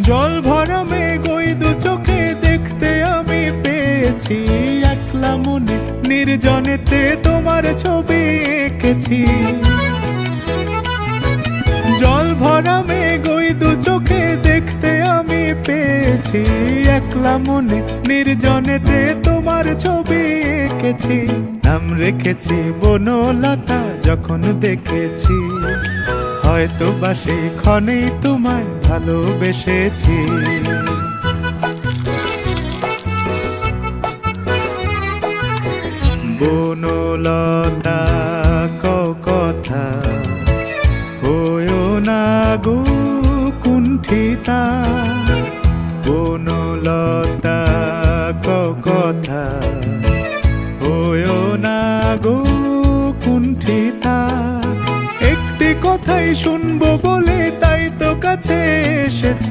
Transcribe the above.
জল ভরা মেঘ ওই দু চোখে দেখতে আমি পেয়েছি, একলা মনে নির্জনেতে তোমার ছবি এঁকেছি। জল ভরা মেঘ ওই দু চোখে দেখতে আমি পেয়েছি, একলা মনে নির্জনেতে তোমার ছবি এঁকেছি। নাম রেখেছি বনলতা যখন দেখেছি, হয়তো বা সেই ক্ষণেই তোমায় ভালোবেসেছি। বনলতা কথা হয়ো না গো কুণ্ঠিতা, বনলতা কথা হয়ো না গো কুণ্ঠিতা। একটি কথাই শুনবো বলে তাই তো কাছে এসেছি।